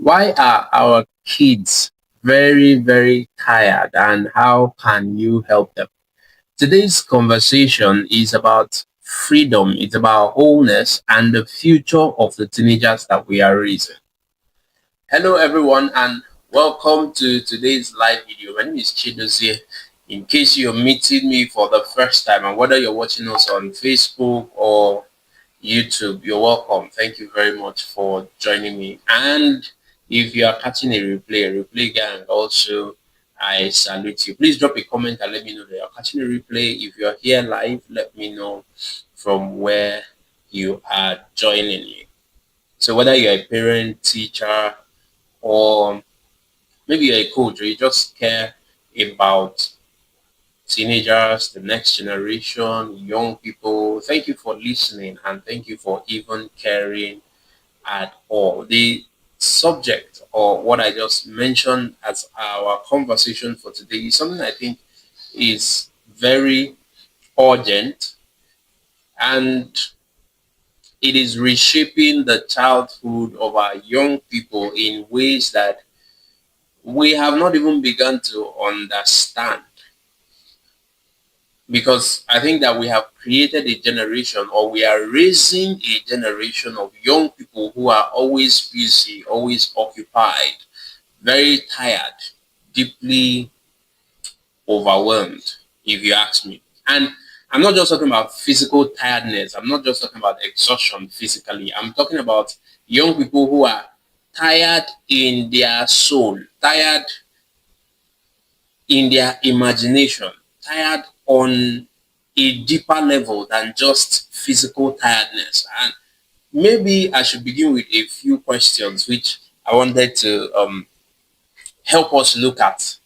Why are our kids very, very tired and how can you help them? Today's conversation is about freedom, it's about wholeness and the future of the teenagers that we are raising. Hello, everyone, and welcome to today's live video. My name is Chidozie. In case you're meeting me for the first time, and whether you're watching us on Facebook or YouTube, you're welcome. Thank you very much for joining me. And if you are catching a replay gang, also I salute you. Please drop a comment and let me know that you're catching a replay. If you're here live, let me know from where you are joining me. So whether you're a parent, teacher, or maybe you're a coach, or you just care about teenagers, the next generation, young people, thank you for listening and thank you for even caring at all. The subject or what I just mentioned as our conversation for today is something I think is very urgent, and it is reshaping the childhood of our young people in ways that we have not even begun to understand, because I think that we have created a generation, or we are raising a generation of young people who are always busy, always occupied, very tired, deeply overwhelmed, if you ask me. And I'm not just talking about physical tiredness, I'm not just talking about exhaustion physically, I'm talking about young people who are tired in their soul, tired in their imagination, tired on a deeper level than just physical tiredness. And maybe I should begin with a few questions which I wanted to help us look at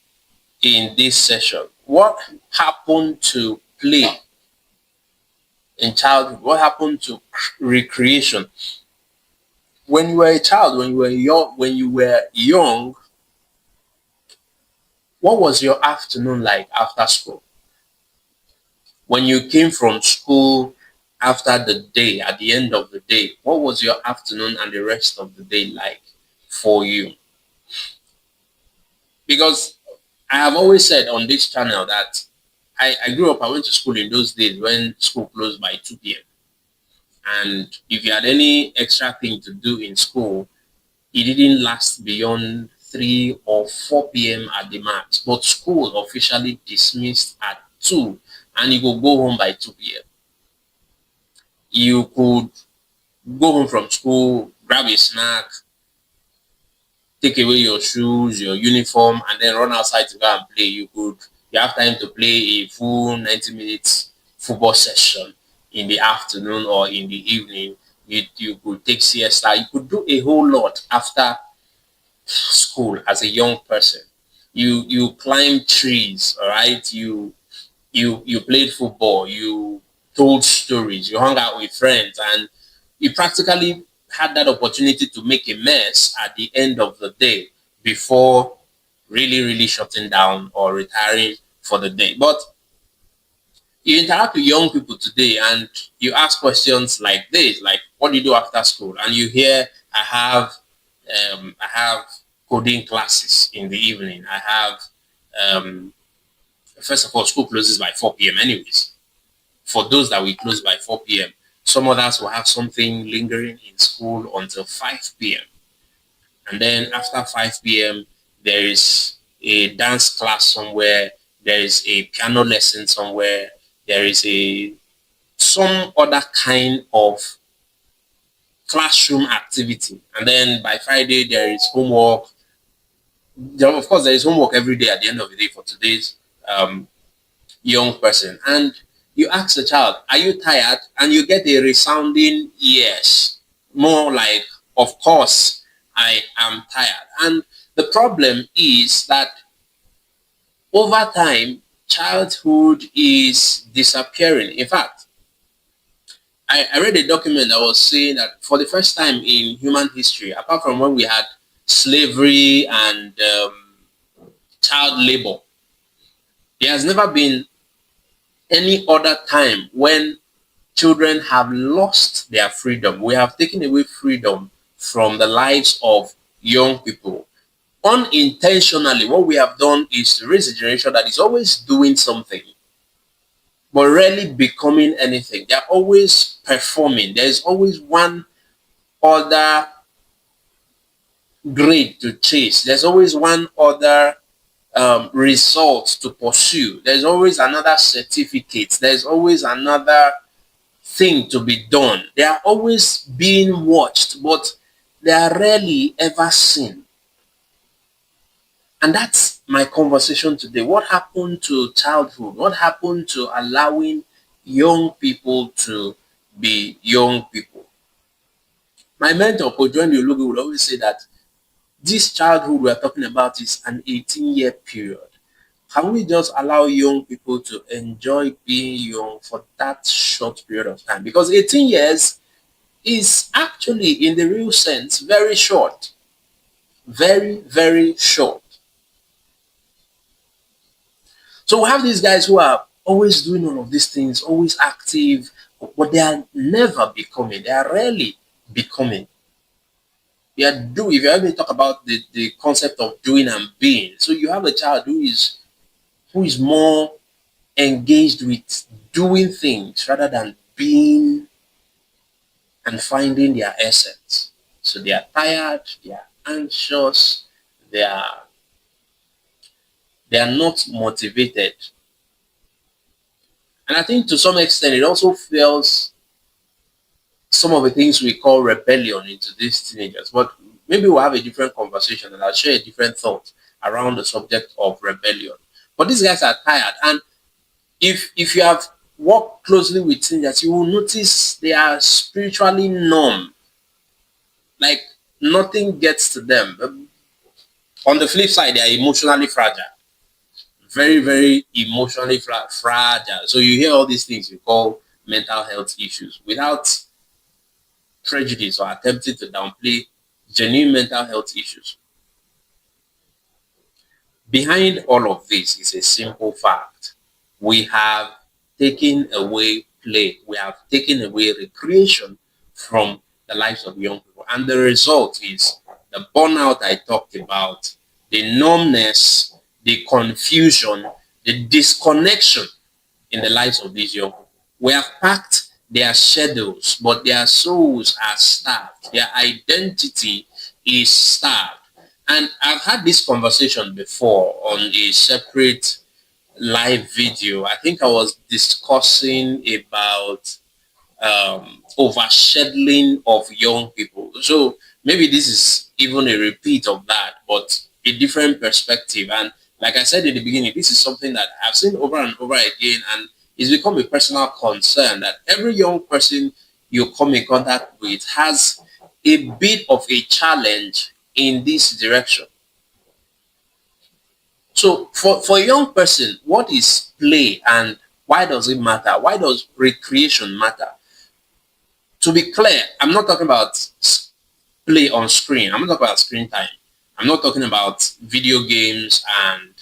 in this session. What happened to play in childhood? What happened to recreation? When you were a child, when you were young, what was your afternoon like after school? When you came from school after the day, at the end of the day, what was your afternoon and the rest of the day like for you? Because I have always said on this channel that I grew up, I went to school in those days when school closed by 2 p.m. And if you had any extra thing to do in school, it didn't last beyond 3 or 4 p.m. at the max. But school officially dismissed at 2, and you could go home by 2 p.m. You could go home from school, grab a snack, take away your shoes, your uniform, and then run outside to go and play. You have time to play a full 90 minutes football session in the afternoon or in the evening. You could take siesta. You could do a whole lot after school as a young person. You climb trees, all right? You played football, you told stories, you hung out with friends, and you practically had that opportunity to make a mess at the end of the day before really, really shutting down or retiring for the day. But you interact with young people today and you ask questions like this, like, what do you do after school? And you hear, I have coding classes in the evening. I have, first of all, school closes by 4 p.m. anyways. For those that we close by 4 p.m., some others will have something lingering in school until 5 p.m. And then after 5 p.m., there is a dance class somewhere, there is a piano lesson somewhere, there is a some other kind of classroom activity. And then by Friday, there is homework. Of course, there is homework every day at the end of the day for today's um, young person. And you ask the child, are you tired? And you get a resounding yes. More like, of course, I am tired. And the problem is that over time, childhood is disappearing. In fact, I read a document that was saying that for the first time in human history, apart from when we had slavery and child labor, there has never been any other time when children have lost their freedom. We have taken away freedom from the lives of young people. Unintentionally, what we have done is to raise a generation that is always doing something, but rarely becoming anything. They're always performing. There's always one other grade to chase. There's always one other result to pursue. There's always another certificate. There's always another thing to be done. They are always being watched, but they are rarely ever seen. And that's my conversation today. What happened to childhood? What happened to allowing young people to be young people? My mentor, Kojoen Olugu, would always say that this childhood we're talking about is an 18-year period. Can we just allow young people to enjoy being young for that short period of time? Because 18 years is actually, in the real sense, very short. Very, very short. So we have these guys who are always doing all of these things, always active, but they are never becoming. They are rarely becoming. If you ever talk about the concept of doing and being, so you have a child who is more engaged with doing things rather than being and finding their essence. So they are tired, they are anxious, they are they are not motivated. And I think to some extent it also fuels some of the things we call rebellion into these teenagers. But maybe we'll have a different conversation and I'll share a different thought around the subject of rebellion. But these guys are tired. And if you have worked closely with teenagers, you will notice they are spiritually numb. Like nothing gets to them. On the flip side, they are emotionally fragile. Very, very emotionally fragile. So you hear all these things we call mental health issues without prejudice or attempting to downplay genuine mental health issues. Behind all of this is a simple fact. We have taken away play. We have taken away recreation from the lives of young people. And the result is the burnout I talked about, the numbness, the confusion, the disconnection in the lives of these young people. We have packed their schedules, but their souls are starved. Their identity is starved. And I've had this conversation before on a separate live video. I think I was discussing about overshadowing of young people. So maybe this is even a repeat of that, but a different perspective. And like I said in the beginning, this is something that I've seen over and over again, and it's become a personal concern that every young person you come in contact with has a bit of a challenge in this direction. So for a young person, what is play and why does it matter? Why does recreation matter? To be clear, I'm not talking about play on screen. I'm not talking about screen time. I'm not talking about video games and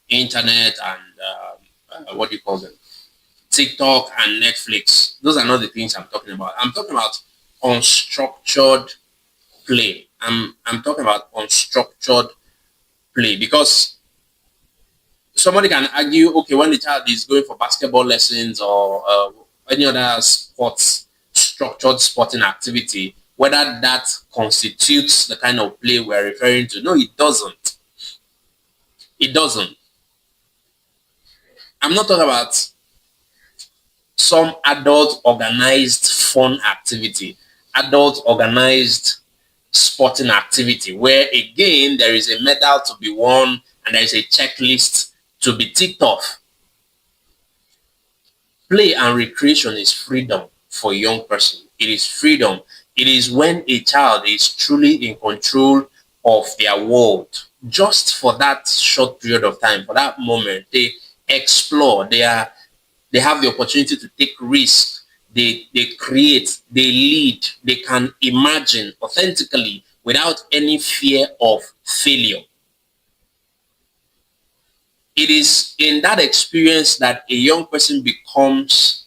internet and what do you call them? TikTok and Netflix. Those are not the things I'm talking about. I'm talking about unstructured play. I'm talking about unstructured play because somebody can argue, okay, when the child is going for basketball lessons or any other structured sporting activity, whether that constitutes the kind of play we're referring to. No, it doesn't. It doesn't. I'm not talking about some adult organized fun activity, adult organized sporting activity, where again there is a medal to be won and there is a checklist to be ticked off. Play and recreation is freedom for a young person. It is freedom. It is when a child is truly in control of their world. Just for that short period of time, for that moment, they explore. They have the opportunity to take risks. They create. They lead. They can imagine authentically without any fear of failure. It is in that experience that a young person becomes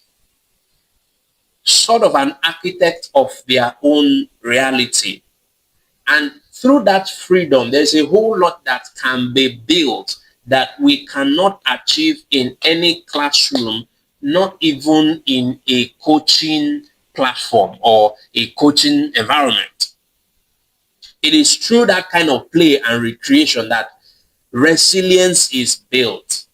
sort of an architect of their own reality. And Through that freedom, there's a whole lot that can be built that we cannot achieve in any classroom, not even in a coaching platform or a coaching environment. It is through that kind of play and recreation that resilience is built,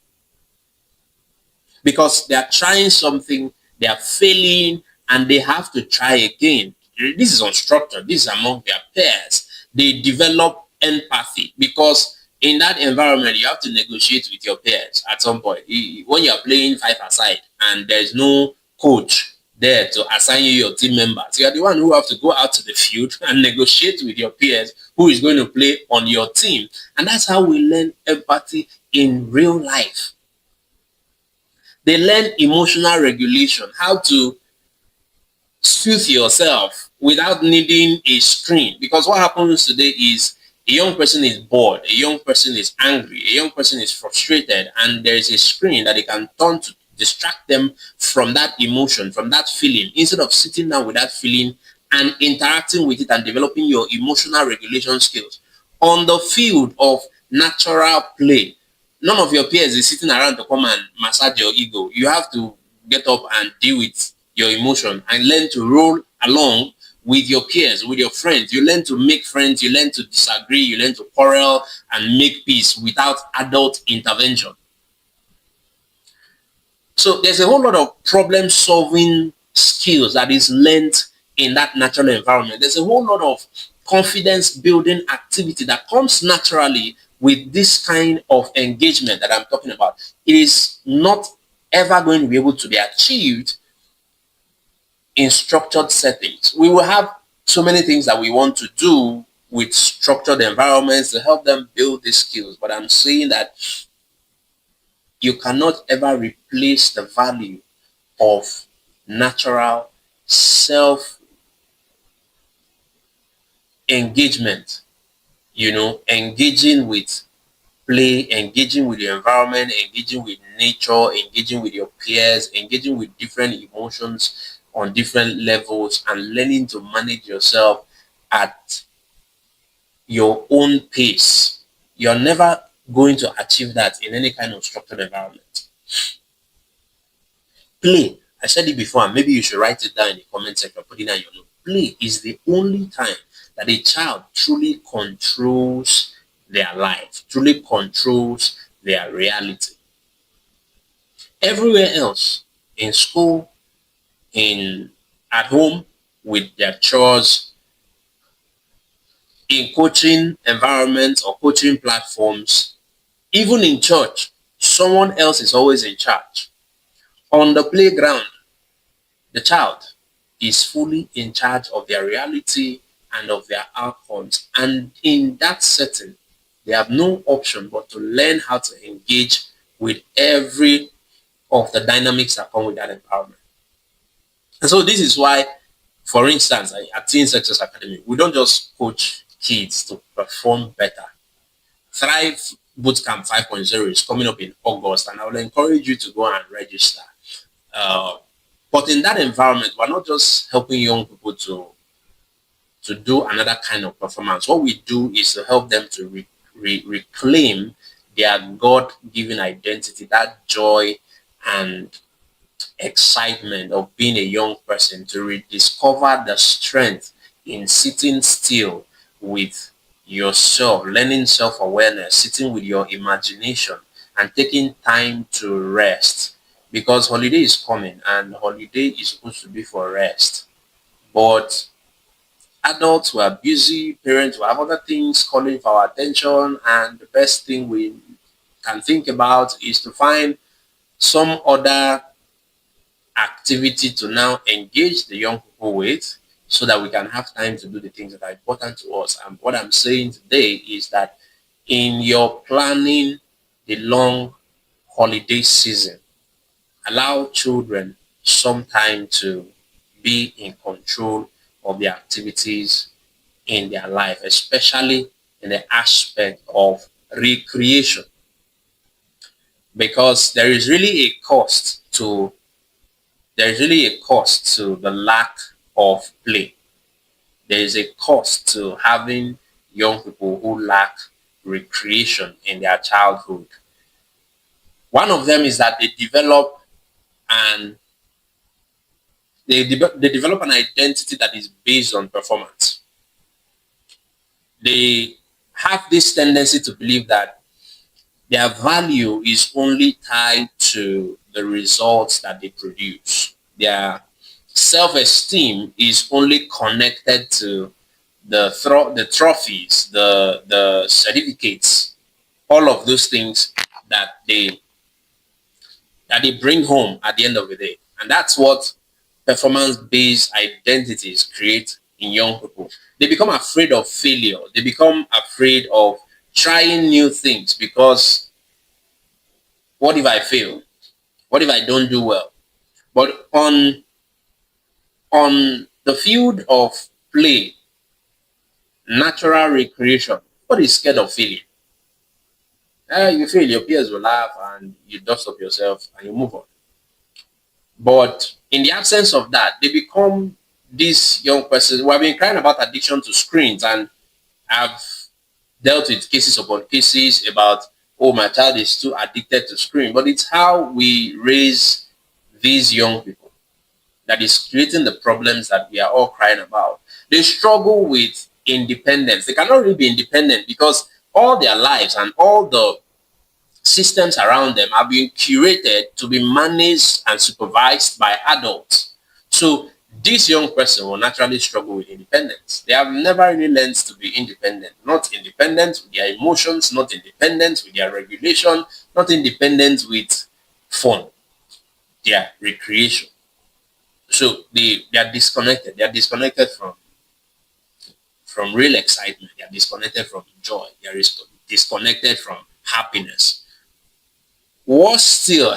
because they are trying something, they are failing, and they have to try again. This is unstructured, this is among their peers. They develop empathy because in that environment, you have to negotiate with your peers at some point. When you're playing five aside and there's no coach there to assign you your team members, you're the one who have to go out to the field and negotiate with your peers who is going to play on your team. And that's how we learn empathy in real life. They learn emotional regulation, how to soothe yourself without needing a screen. Because what happens today is a young person is bored, a young person is angry, a young person is frustrated, and there is a screen that they can turn to distract them from that emotion, from that feeling, instead of sitting down with that feeling and interacting with it and developing your emotional regulation skills. On the field of natural play, none of your peers is sitting around to come and massage your ego. You have to get up and deal with your emotion and learn to roll along with your peers, with your friends. You learn to make friends, you learn to disagree, you learn to quarrel and make peace without adult intervention. So there's a whole lot of problem solving skills that is learned in that natural environment. There's a whole lot of confidence building activity that comes naturally with this kind of engagement that I'm talking about. It is not ever going to be able to be achieved in structured settings. We will have so many things that we want to do with structured environments to help them build these skills. But I'm saying that you cannot ever replace the value of natural self engagement, engaging with play, engaging with the environment, engaging with nature, engaging with your peers, engaging with different emotions on different levels, and learning to manage yourself at your own pace. You're never going to achieve that in any kind of structured environment. Play, I said it before, and maybe you should write it down in the comment section, put it down in your note. Play is the only time that a child truly controls their life, truly controls their reality. Everywhere else, in school, in at home, with their chores, in coaching environments or coaching platforms, even in church, someone else is always in charge. On the playground, the child is fully in charge of their reality and of their outcomes. And in that setting, they have no option but to learn how to engage with every of the dynamics that come with that empowerment. And so this is why, for instance, at Teen Success Academy, we don't just coach kids to perform better. Thrive Bootcamp 5.0 is coming up in August, and I will encourage you to go and register. Uh, but in that environment, we're not just helping young people to do another kind of performance. What we do is to help them to reclaim their God-given identity, that joy and excitement of being a young person, to rediscover the strength in sitting still with yourself, learning self-awareness, sitting with your imagination, and taking time to rest. Because holiday is coming, and holiday is supposed to be for rest. But adults who are busy, parents who have other things calling for our attention, and the best thing we can think about is to find some other activity to now engage the young people with, so that we can have time to do the things that are important to us. And what I'm saying today is that in your planning the long holiday season, allow children some time to be in control of the activities in their life, especially in the aspect of recreation, because there is really a cost to the lack of play. There is a cost to having young people who lack recreation in their childhood. One of them is that an they develop an identity that is based on performance. They have this tendency to believe that their value is only tied to the results that they produce. Their self-esteem is only connected to the trophies, the certificates, all of those things that they bring home at the end of the day. And that's what performance-based identities create in young people. They become afraid of failure. They become afraid of trying new things because what if I fail? What if I don't do well? But on the field of play, natural recreation, what is scared of failure? You fail, your peers will laugh and you dust up yourself and you move on. But in the absence of that, they become these young persons who have been crying about addiction to screens, and I've dealt with cases upon cases about, oh, my child is too addicted to screen. But it's how we raise these young people that is creating the problems that we are all crying about. They struggle with independence. They cannot really be independent because all their lives and all the systems around them are being curated to be managed and supervised by adults. So this young person will naturally struggle with independence. They have never really learned to be independent, not independent with their emotions, not independent with their regulation, not independent with fun, their recreation. So they are disconnected. They are disconnected from real excitement. They are disconnected from joy. They are disconnected from happiness. Worse still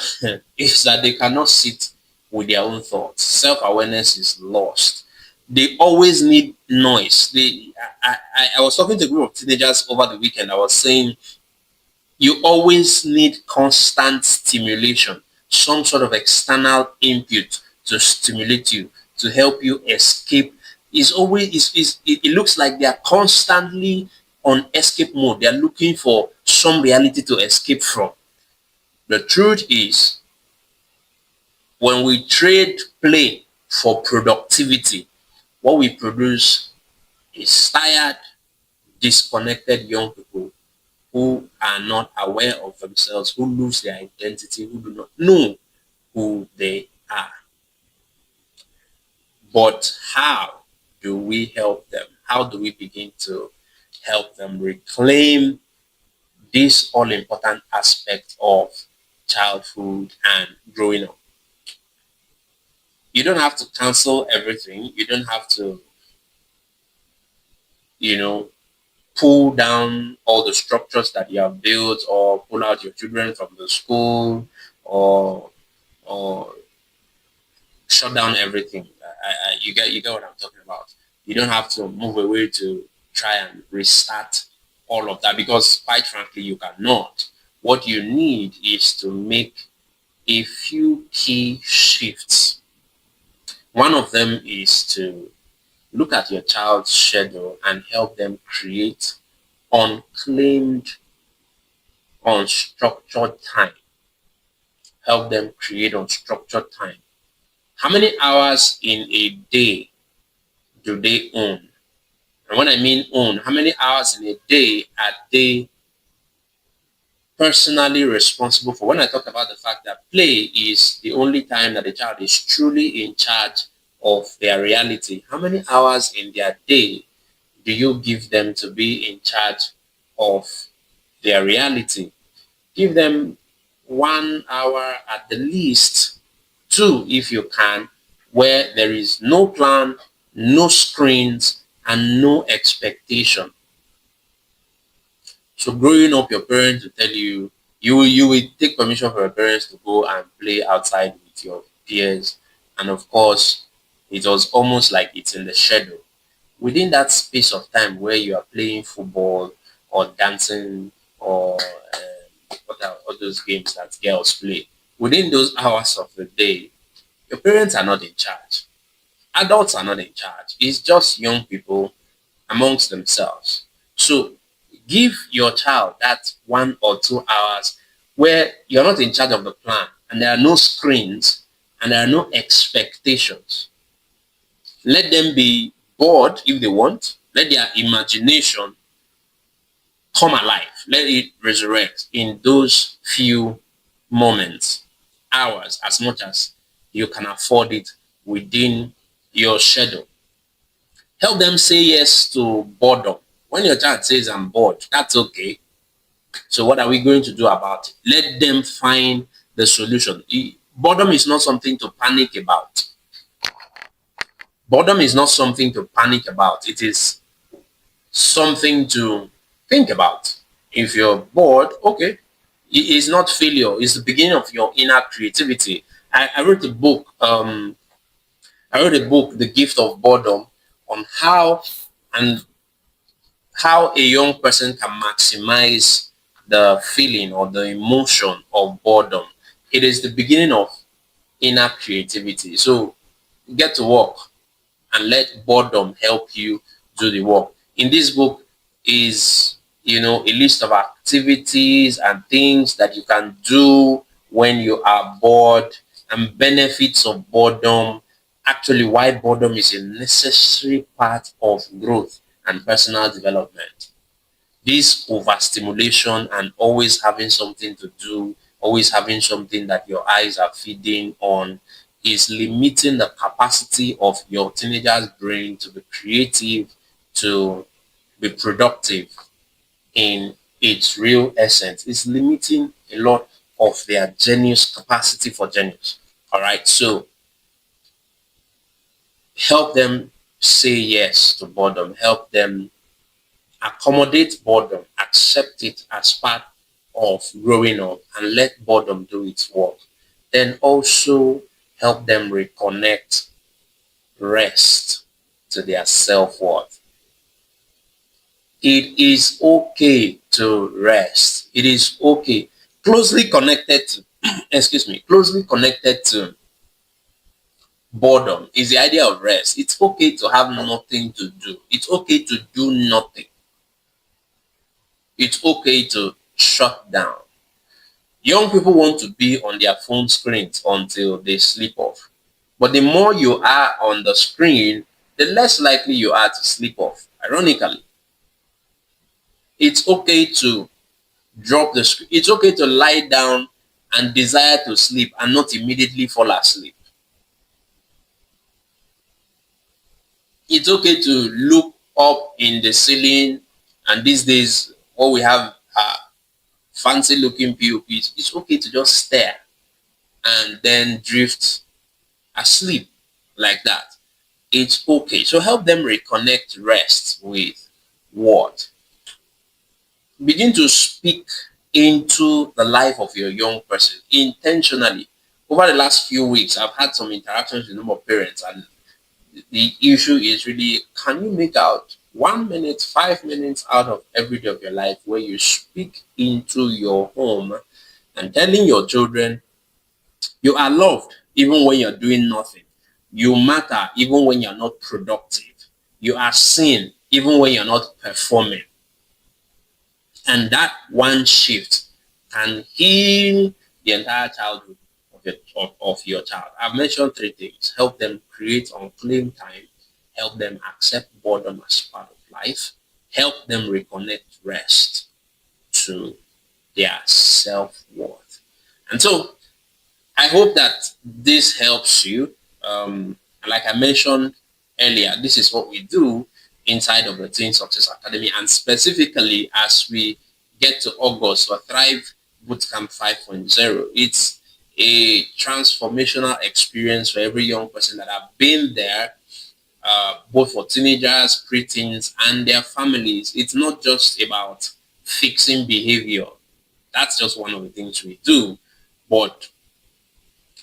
is that they cannot sit with their own thoughts. Self-awareness is lost. They always need noise. I was talking to a group of teenagers over the weekend. I was saying you always need constant stimulation, some sort of external input to stimulate you, to help you escape. It looks like they are constantly on escape mode. They are looking for some reality to escape from. The truth is, when we trade play for productivity, what we produce is tired, disconnected young people who are not aware of themselves, who lose their identity, who do not know who they are. But how do we help them? How do we begin to help them reclaim this all important aspect of childhood and growing up? You don't have to cancel everything. You don't have to, you know, pull down all the structures that you have built or pull out your children from the school or or shut down everything. You get what I'm talking about. You don't have to move away to try and restart all of that because quite frankly you cannot. What you need is to make a few key shifts. One of them is to look at your child's schedule and help them create unclaimed, unstructured time. Help them create unstructured time. How many hours in a day do they own? And when I mean own, how many hours in a day are they personally responsible for? When I talk about the fact that play is the only time that the child is truly in charge of their reality, how many hours in their day do you give them to be in charge of their reality? Give them 1 hour at the least, two if you can, where there is no plan, no screens, and no expectation. So growing up, your parents will tell you, you will take permission from your parents to go and play outside with your peers. And of course, it was almost like it's in the schedule. Within that space of time where you are playing football or dancing or what are all those games that girls play, within those hours of the day, your parents are not in charge. Adults are not in charge. It's just young people amongst themselves. So give your child that 1 or 2 hours where you're not in charge of the plan and there are no screens and there are no expectations. Let them be bored if they want. Let their imagination come alive. Let it resurrect in those few moments, hours, as much as you can afford it within your schedule. Help them say yes to boredom. When your child says, I'm bored, that's okay. So, what are we going to do about it? Let them find the solution. Boredom is not something to panic about. Boredom is not something to panic about. It is something to think about. If you're bored, okay, it's not failure. It's the beginning of your inner creativity. I wrote a book. I wrote a book, The Gift of Boredom, on and how a young person can maximize the feeling or the emotion of boredom. It is the beginning of inner creativity. So get to work and let boredom help you do the work. In this book is, a list of activities and things that you can do when you are bored and benefits of boredom. Actually, why boredom is a necessary part of growth and personal development. This overstimulation and always having something to do, always having something that your eyes are feeding on, is limiting the capacity of your teenager's brain to be creative, to be productive in its real essence. It's limiting a lot of their genius capacity for genius. All right. So help them say yes to boredom. Help them accommodate boredom, accept it as part of growing up, and let boredom do its work. Then also help them reconnect rest to their self worth. It is okay to rest. It is okay. Closely connected to, excuse me, closely connected to boredom is the idea of rest. It's okay to have nothing to do. It's okay to do nothing. It's okay to shut down. Young people want to be on their phone screens until they sleep off. But the more you are on the screen, the less likely you are to sleep off. Ironically, it's okay to drop the screen. It's okay to lie down and desire to sleep and not immediately fall asleep. It's okay to look up in the ceiling, and these days, what we have are fancy looking POPs. It's okay to just stare and then drift asleep like that. It's okay. So help them reconnect rest with what? Begin to speak into the life of your young person intentionally. Over the last few weeks, I've had some interactions with a number of parents, and the issue is really, can you make out 1 minute, 5 minutes out of every day of your life where you speak into your home and telling your children you are loved even when you're doing nothing. You matter even when you're not productive. You are seen even when you're not performing. And that one shift can heal the entire childhood of your child. I've mentioned three things: help them create unclaimed time, help them accept boredom as part of life, help them reconnect rest to their self worth. And so I hope that this helps you. Like I mentioned earlier, this is what we do inside of the Teen Success Academy, and specifically as we get to August for Thrive Bootcamp 5.0. It's a transformational experience for every young person that have been there, both for teenagers, preteens, and their families. It's not just about fixing behavior. That's just one of the things we do, but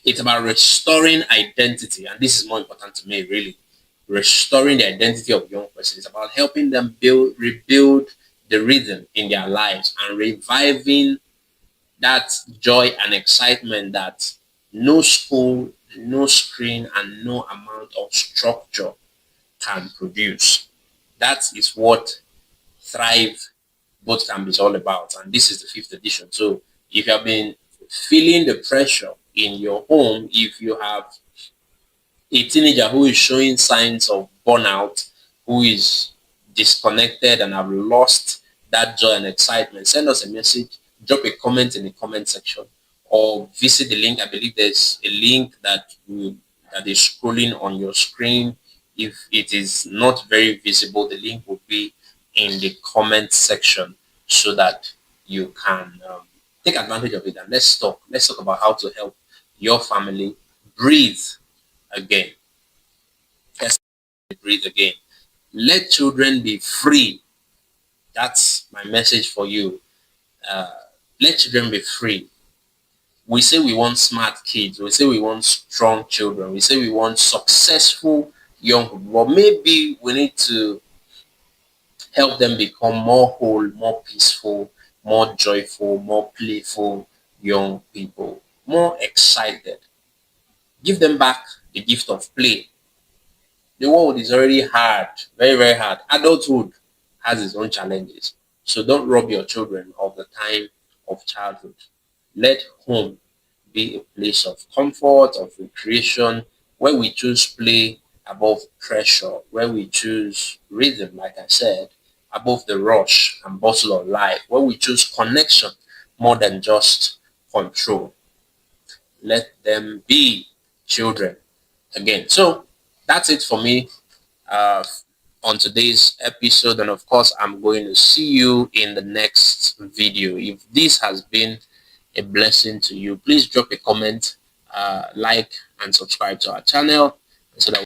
it's about restoring identity, and this is more important to me, really. Restoring the identity of young person. It's about helping them rebuild the rhythm in their lives and reviving that joy and excitement that no school, no screen, and no amount of structure can produce. That is what thrive boot camp is all about. And this is the fifth edition. So if you have been feeling the pressure in your home, if you have a teenager who is showing signs of burnout, who is disconnected and have lost that joy and excitement, send us a message, drop a comment in the comment section, or visit the link. I believe there's a link that is scrolling on your screen. If it is not very visible, the link will be in the comment section so that you can take advantage of it. And let's talk. Let's talk about how to help your family breathe again. Yes, breathe again. Let children be free. That's my message for you. Uh, let children be free. We say we want smart kids. We say we want strong children. We say we want successful young people. But maybe we need to help them become more whole, more peaceful, more joyful, more playful young people, more excited. Give them back the gift of play. The world is already hard, very, very hard. Adulthood has its own challenges. So don't rob your children of the time of childhood. Let home be a place of comfort, of recreation, where we choose play above pressure, where we choose rhythm, like I said, above the rush and bustle of life, where we choose connection more than just control. Let them be children again. So that's it for me uh, on today's episode. And of course, I'm going to see you in the next video. If this has been a blessing to you, please drop a comment, like, and subscribe to our channel so that